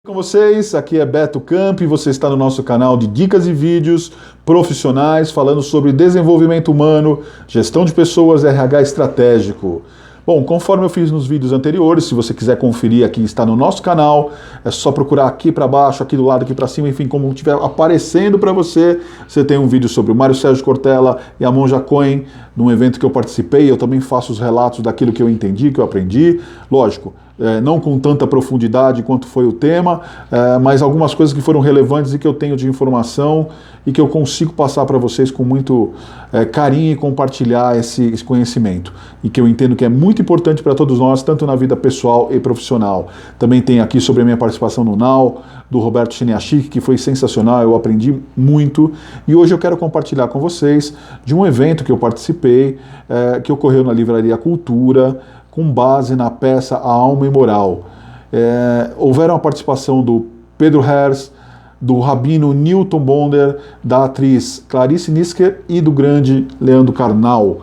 Com vocês, aqui é Beto Camp e você está no nosso canal de dicas e vídeos profissionais falando sobre desenvolvimento humano, gestão de pessoas, RH estratégico. Bom, conforme eu fiz nos vídeos anteriores, se você quiser conferir aqui, está no nosso canal, é só procurar aqui para baixo, aqui do lado, aqui para cima, enfim, como estiver aparecendo para você. Você tem um vídeo sobre o Mário Sérgio Cortella e a Monja Cohen, num evento que eu participei. Eu também faço os relatos daquilo que eu entendi, que eu aprendi. Lógico, não com tanta profundidade quanto foi o tema, mas algumas coisas que foram relevantes e que eu tenho de informação e que eu consigo passar para vocês com muito carinho e compartilhar esse conhecimento. E que eu entendo que é muito importante para todos nós, tanto na vida pessoal e profissional. Também tem aqui sobre a minha participação no NAU, do Roberto Chiniachik, que foi sensacional, eu aprendi muito. E hoje eu quero compartilhar com vocês de um evento que eu participei, que ocorreu na Livraria Cultura, com base na peça A Alma Imoral. Houveram a participação do Pedro Herz, do rabino Newton Bonder, da atriz Clarice Nisker e do grande Leandro Carnal.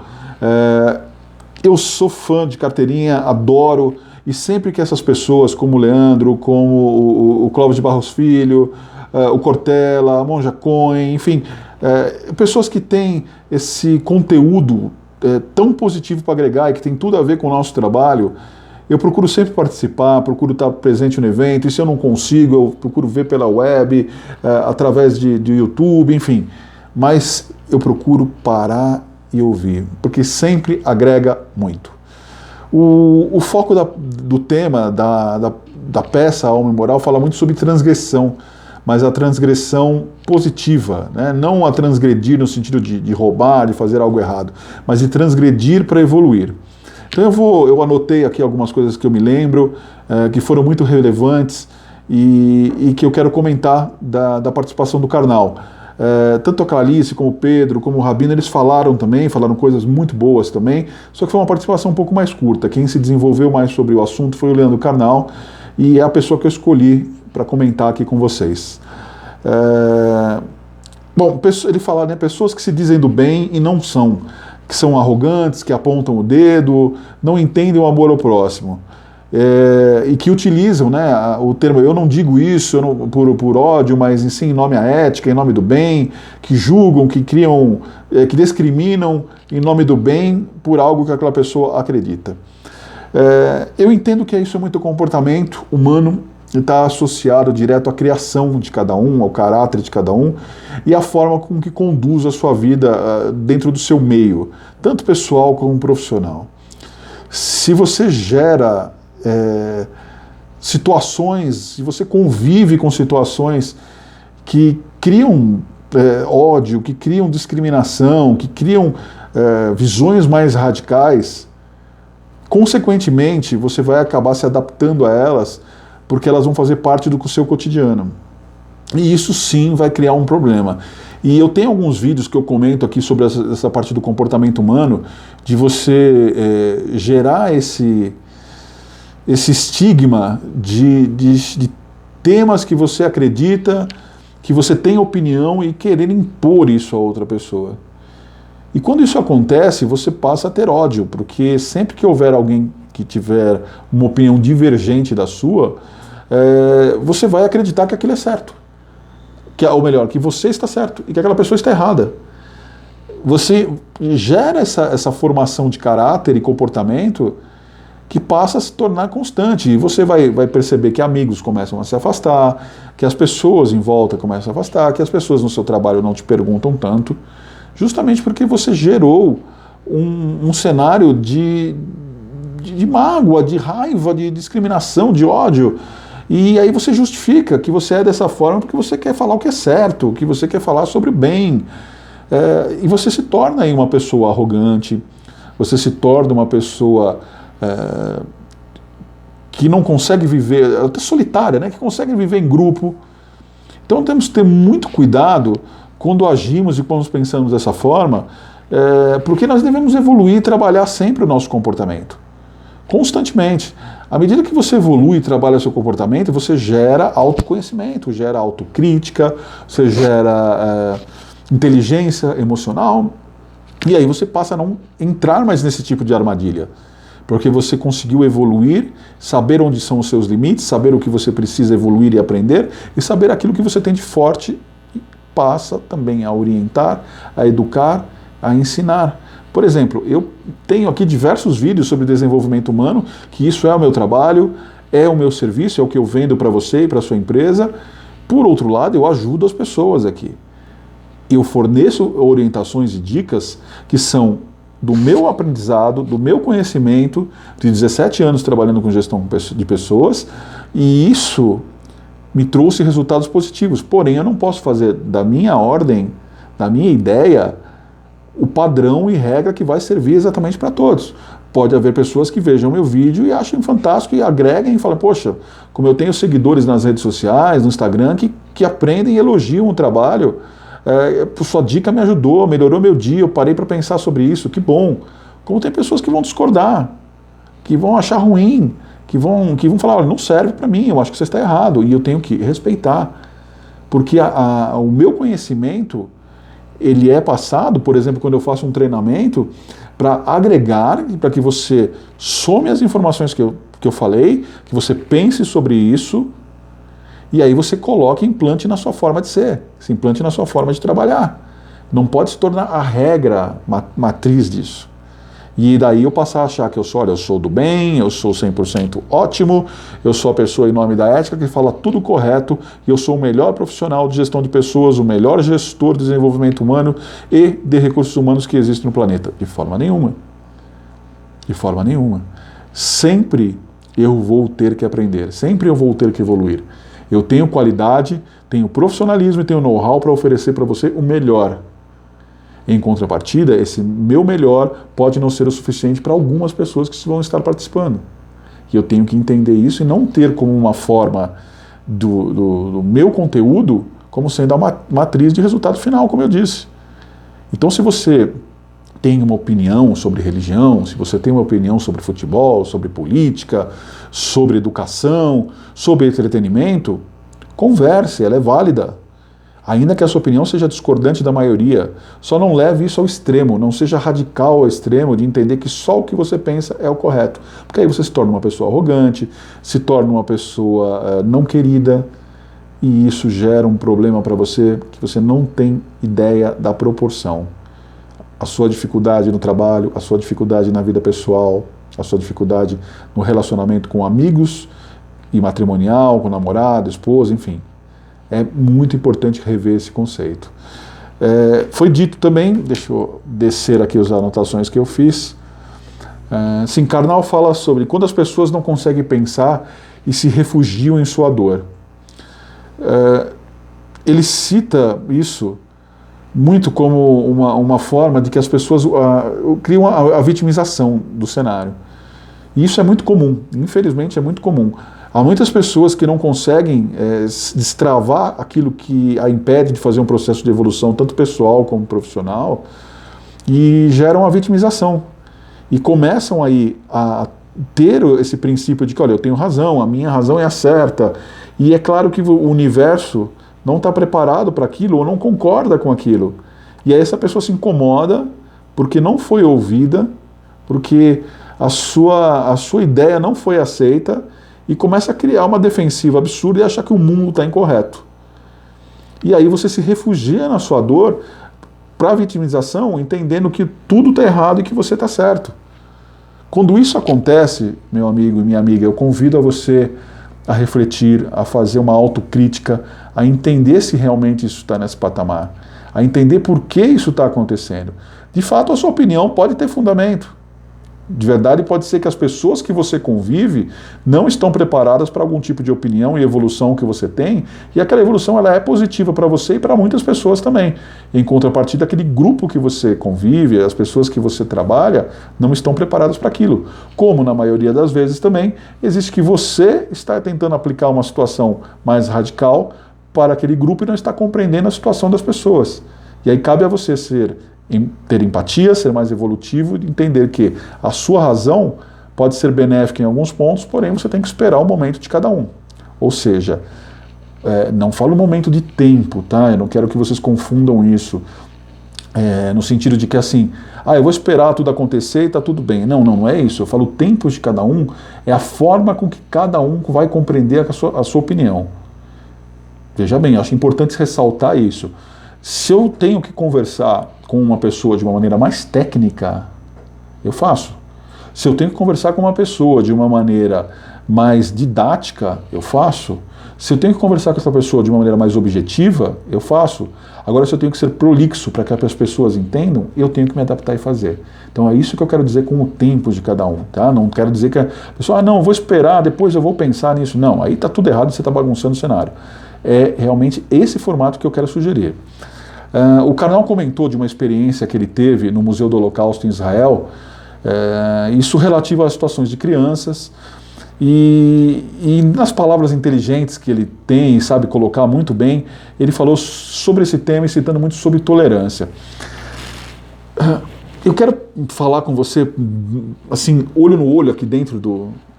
Eu sou fã de carteirinha, adoro, e sempre que essas pessoas, como o Leandro, como o Clóvis de Barros Filho, o Cortella, a Monja Cohen, enfim, pessoas que têm esse conteúdo tão positivo para agregar e que tem tudo a ver com o nosso trabalho, eu procuro sempre participar, procuro estar presente no evento, e se eu não consigo, eu procuro ver pela web, através de YouTube, enfim. Mas eu procuro parar e ouvir, porque sempre agrega muito. O foco do tema da peça A Alma Imoral fala muito sobre transgressão, mas a transgressão positiva, né? Não a transgredir no sentido de roubar, de fazer algo errado, mas de transgredir para evoluir. Então eu anotei aqui algumas coisas que eu me lembro, que foram muito relevantes e que eu quero comentar da participação do Carnal. Tanto a Clarice, como o Pedro, como o Rabino, eles falaram coisas muito boas também, só que foi uma participação um pouco mais curta. Quem se desenvolveu mais sobre o assunto foi o Leandro Carnal, e é a pessoa que eu escolhi para comentar aqui com vocês. Bom, ele fala, né, pessoas que se dizem do bem e não são, que são arrogantes, que apontam o dedo, não entendem o amor ao próximo. E que utilizam, né, o termo, eu não digo isso por ódio, mas sim em nome à ética, em nome do bem, que julgam, que criam, que discriminam em nome do bem por algo que aquela pessoa acredita. Eu entendo que isso é muito comportamento humano, está associado direto à criação de cada um, ao caráter de cada um e à forma com que conduz a sua vida dentro do seu meio, tanto pessoal como profissional. Se você gera situações, se você convive com situações que criam ódio, que criam discriminação, que criam visões mais radicais, consequentemente você vai acabar se adaptando a elas, porque elas vão fazer parte do seu cotidiano. E isso sim vai criar um problema. E eu tenho alguns vídeos que eu comento aqui sobre essa parte do comportamento humano, de você gerar esse estigma de temas que você acredita, que você tem opinião e querer impor isso a outra pessoa. E quando isso acontece, você passa a ter ódio, porque sempre que houver alguém que tiver uma opinião divergente da sua, você vai acreditar que aquilo é certo. Ou melhor, que você está certo e que aquela pessoa está errada. Você gera essa formação de caráter e comportamento que passa a se tornar constante. E você vai perceber que amigos começam a se afastar, que as pessoas em volta começam a afastar, que as pessoas no seu trabalho não te perguntam tanto, justamente porque você gerou um cenário de mágoa, de raiva, de discriminação, de ódio. E aí você justifica que você é dessa forma porque você quer falar o que é certo, que você quer falar sobre o bem. E você se torna aí uma pessoa arrogante, você se torna uma pessoa que não consegue viver, até solitária, né? Que consegue viver em grupo. Então temos que ter muito cuidado quando agimos e quando pensamos dessa forma, porque nós devemos evoluir e trabalhar sempre o nosso comportamento. Constantemente. À medida que você evolui e trabalha seu comportamento, você gera autoconhecimento, gera autocrítica, você gera inteligência emocional, e aí você passa a não entrar mais nesse tipo de armadilha. porque você conseguiu evoluir, saber onde são os seus limites, saber o que você precisa evoluir e aprender, e saber aquilo que você tem de forte, e passa também a orientar, a educar, a ensinar. Por exemplo, eu tenho aqui diversos vídeos sobre desenvolvimento humano, que isso é o meu trabalho, é o meu serviço, é o que eu vendo para você e para a sua empresa. Por outro lado, eu ajudo as pessoas aqui. Eu forneço orientações e dicas que são do meu aprendizado, do meu conhecimento, de 17 anos trabalhando com gestão de pessoas, e isso me trouxe resultados positivos. Porém, eu não posso fazer da minha ordem, da minha ideia, o padrão e regra que vai servir exatamente para todos. Pode haver pessoas que vejam meu vídeo e achem fantástico e agreguem e falam, poxa, como eu tenho seguidores nas redes sociais, no Instagram, que aprendem e elogiam o trabalho, sua dica me ajudou, melhorou meu dia, eu parei para pensar sobre isso, que bom. Como tem pessoas que vão discordar, que vão achar ruim, que vão falar, olha, não serve para mim, eu acho que você está errado, e eu tenho que respeitar. Porque o meu conhecimento, ele é passado, por exemplo, quando eu faço um treinamento, para agregar, para que você some as informações que eu falei, que você pense sobre isso, e aí você coloque e implante na sua forma de ser, se implante na sua forma de trabalhar. Não pode se tornar a regra matriz disso. E daí eu passar a achar que eu sou do bem, eu sou 100% ótimo, eu sou a pessoa em nome da ética que fala tudo correto, e eu sou o melhor profissional de gestão de pessoas, o melhor gestor de desenvolvimento humano e de recursos humanos que existe no planeta. De forma nenhuma. De forma nenhuma. Sempre eu vou ter que aprender, sempre eu vou ter que evoluir. Eu tenho qualidade, tenho profissionalismo e tenho know-how para oferecer para você o melhor. Em contrapartida, esse meu melhor pode não ser o suficiente para algumas pessoas que vão estar participando. E eu tenho que entender isso e não ter como uma forma do meu conteúdo como sendo a matriz de resultado final, como eu disse. Então, se você tem uma opinião sobre religião, se você tem uma opinião sobre futebol, sobre política, sobre educação, sobre entretenimento, converse, ela é válida. Ainda que a sua opinião seja discordante da maioria, só não leve isso ao extremo, não seja radical ao extremo de entender que só o que você pensa é o correto. Porque aí você se torna uma pessoa arrogante, se torna uma pessoa não querida, e isso gera um problema para você que você não tem ideia da proporção. A sua dificuldade no trabalho, a sua dificuldade na vida pessoal, a sua dificuldade no relacionamento com amigos e matrimonial, com namorado, esposa, enfim. É muito importante rever esse conceito. Foi dito também, deixa eu descer aqui as anotações que eu fiz, Sim, Karnal fala sobre quando as pessoas não conseguem pensar e se refugiam em sua dor. Ele cita isso muito como uma forma de que as pessoas criam a vitimização do cenário. E isso é muito comum, infelizmente é muito comum. Há muitas pessoas que não conseguem destravar aquilo que a impede de fazer um processo de evolução, tanto pessoal como profissional, e geram a vitimização. E começam aí a ter esse princípio de que, olha, eu tenho razão, a minha razão é a certa. E é claro que o universo não está preparado para aquilo ou não concorda com aquilo. E aí essa pessoa se incomoda porque não foi ouvida, porque a sua ideia não foi aceita, e começa a criar uma defensiva absurda e achar que o mundo está incorreto. E aí você se refugia na sua dor para a vitimização, entendendo que tudo está errado e que você está certo. Quando isso acontece, meu amigo e minha amiga, eu convido a você a refletir, a fazer uma autocrítica, a entender se realmente isso está nesse patamar, a entender por que isso está acontecendo. De fato, a sua opinião pode ter fundamento. De verdade, pode ser que as pessoas que você convive não estão preparadas para algum tipo de opinião e evolução que você tem, e aquela evolução ela é positiva para você e para muitas pessoas também. Em contrapartida, aquele grupo que você convive, as pessoas que você trabalha, não estão preparadas para aquilo. Como, na maioria das vezes também, existe que você está tentando aplicar uma situação mais radical para aquele grupo e não está compreendendo a situação das pessoas. E aí cabe a você ter empatia, ser mais evolutivo e entender que a sua razão pode ser benéfica em alguns pontos, porém você tem que esperar o momento de cada um. Ou seja, não falo momento de tempo, tá? Eu não quero que vocês confundam isso. no sentido de que assim, eu vou esperar tudo acontecer e está tudo bem. Não é isso. Eu falo o tempo de cada um, é a forma com que cada um vai compreender a sua opinião. Veja bem, acho importante ressaltar isso. Se eu tenho que conversar com uma pessoa de uma maneira mais técnica, eu faço. Se eu tenho que conversar com uma pessoa de uma maneira mais didática, eu faço. Se eu tenho que conversar com essa pessoa de uma maneira mais objetiva, eu faço. Agora, se eu tenho que ser prolixo para que as pessoas entendam, eu tenho que me adaptar e fazer. Então é isso que eu quero dizer com o tempo de cada um, tá? Não quero dizer que a pessoa, não, eu vou esperar, depois eu vou pensar nisso. Não, aí está tudo errado, você está bagunçando o cenário. É realmente esse formato que eu quero sugerir. O Karnal comentou de uma experiência que ele teve no Museu do Holocausto em Israel, isso relativo às situações de crianças, e nas palavras inteligentes que ele tem e sabe colocar muito bem, ele falou sobre esse tema e citando muito sobre tolerância. Eu quero falar com você, assim, olho no olho aqui dentro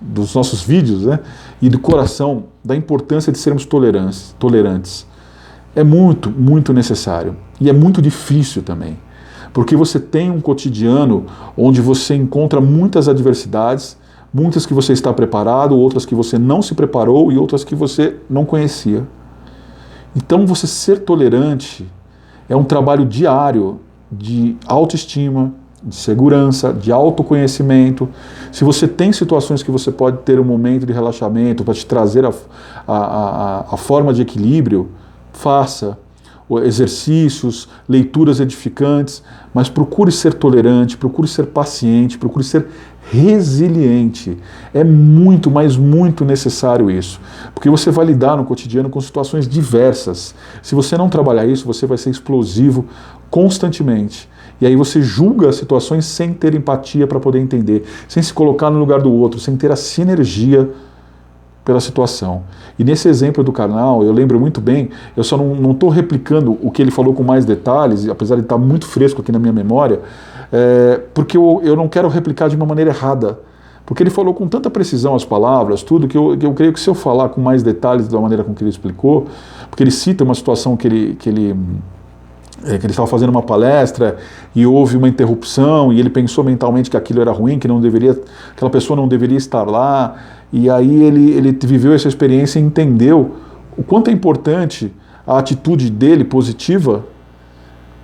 dos nossos vídeos, né, e do coração, da importância de sermos tolerantes. É muito, muito necessário. E é muito difícil também. Porque você tem um cotidiano onde você encontra muitas adversidades, muitas que você está preparado, outras que você não se preparou e outras que você não conhecia. Então você ser tolerante é um trabalho diário de autoestima, de segurança, de autoconhecimento. Se você tem situações que você pode ter um momento de relaxamento para te trazer a forma de equilíbrio, faça exercícios, leituras edificantes, mas procure ser tolerante, procure ser paciente, procure ser resiliente. É muito, mas muito necessário isso, porque você vai lidar no cotidiano com situações diversas. Se você não trabalhar isso, você vai ser explosivo constantemente. E aí você julga as situações sem ter empatia para poder entender, sem se colocar no lugar do outro, sem ter a sinergia pela situação. E nesse exemplo do Karnal, eu lembro muito bem, eu só não estou replicando o que ele falou com mais detalhes, apesar de estar muito fresco aqui na minha memória, porque eu não quero replicar de uma maneira errada. Porque ele falou com tanta precisão as palavras, tudo, que eu creio que se eu falar com mais detalhes da maneira com que ele explicou, porque ele cita uma situação que ele estava fazendo uma palestra e houve uma interrupção e ele pensou mentalmente que aquilo era ruim, que aquela pessoa não deveria estar lá, e aí ele viveu essa experiência e entendeu o quanto é importante a atitude dele positiva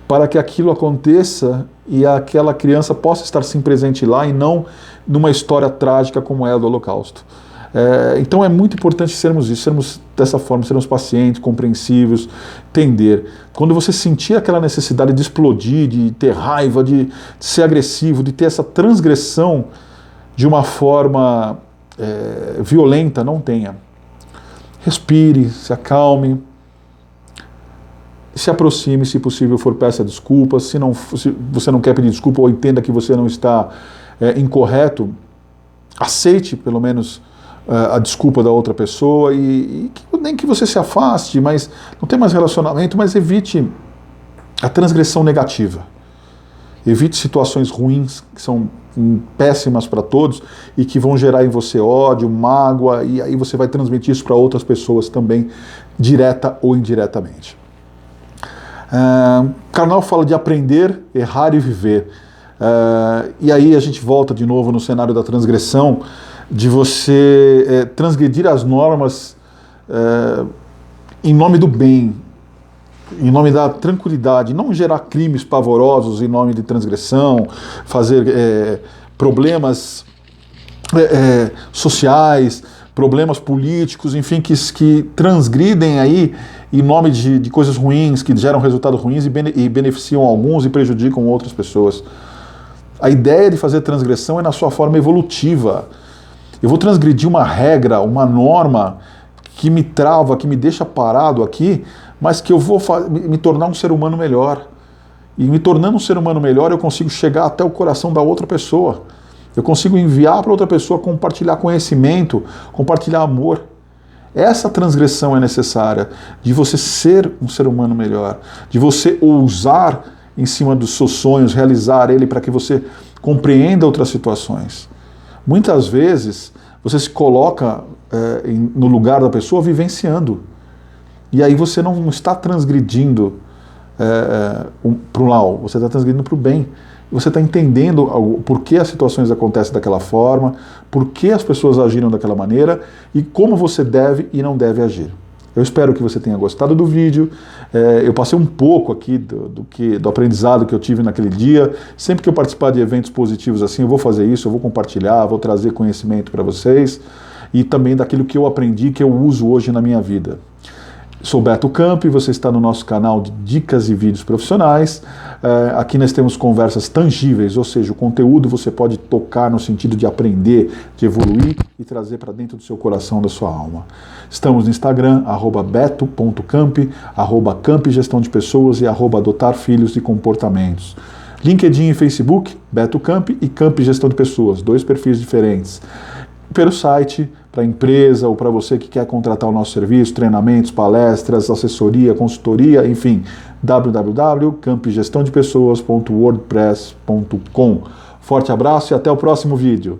para que aquilo aconteça e aquela criança possa estar sim presente lá e não numa história trágica como é a do Holocausto. Então é muito importante sermos isso, sermos dessa forma, sermos pacientes, compreensivos, entender. Quando você sentir aquela necessidade de explodir, de ter raiva, de ser agressivo, de ter essa transgressão de uma forma violenta, não tenha. Respire, se acalme, se aproxime, se possível for, peça desculpas. Se você não quer pedir desculpa ou entenda que você não está incorreto, aceite pelo menos a desculpa da outra pessoa e nem que você se afaste, mas não tem mais relacionamento, mas evite a transgressão negativa. Evite situações ruins que são péssimas para todos e que vão gerar em você ódio, mágoa, e aí você vai transmitir isso para outras pessoas também, direta ou indiretamente. Karnal fala de aprender, errar e viver. E aí a gente volta de novo no cenário da transgressão, de você transgredir as normas em nome do bem, em nome da tranquilidade, não gerar crimes pavorosos em nome de transgressão, fazer problemas sociais, problemas políticos, enfim, que transgridem aí em nome de coisas ruins, que geram resultados ruins e beneficiam alguns e prejudicam outras pessoas. A ideia de fazer transgressão é na sua forma evolutiva. Eu vou transgredir uma regra, uma norma que me trava, que me deixa parado aqui, mas que eu vou me tornar um ser humano melhor. E me tornando um ser humano melhor, eu consigo chegar até o coração da outra pessoa. Eu consigo enviar para outra pessoa, compartilhar conhecimento, compartilhar amor. Essa transgressão é necessária, de você ser um ser humano melhor, de você ousar em cima dos seus sonhos, realizar ele para que você compreenda outras situações. Muitas vezes você se coloca no lugar da pessoa vivenciando. E aí você não está transgredindo para o mal, você está transgredindo para o bem. Você está entendendo por que as situações acontecem daquela forma, por que as pessoas agiram daquela maneira e como você deve e não deve agir. Eu espero que você tenha gostado do vídeo. Eu passei um pouco aqui do aprendizado que eu tive naquele dia. Sempre que eu participar de eventos positivos assim, eu vou fazer isso, eu vou compartilhar, vou trazer conhecimento para vocês e também daquilo que eu aprendi, que eu uso hoje na minha vida. Sou Beto Campi, você está no nosso canal de dicas e vídeos profissionais. Aqui nós temos conversas tangíveis, ou seja, o conteúdo você pode tocar no sentido de aprender, de evoluir e trazer para dentro do seu coração, da sua alma. Estamos no Instagram, @beto.campi, @campi gestão de pessoas e @adotar filhos e comportamentos. LinkedIn e Facebook, Beto Campi e Campi Gestão de Pessoas, 2 perfis diferentes. Pelo site, para a empresa ou para você que quer contratar o nosso serviço, treinamentos, palestras, assessoria, consultoria, enfim, www.campigestãodepessoas.wordpress.com. Forte abraço e até o próximo vídeo.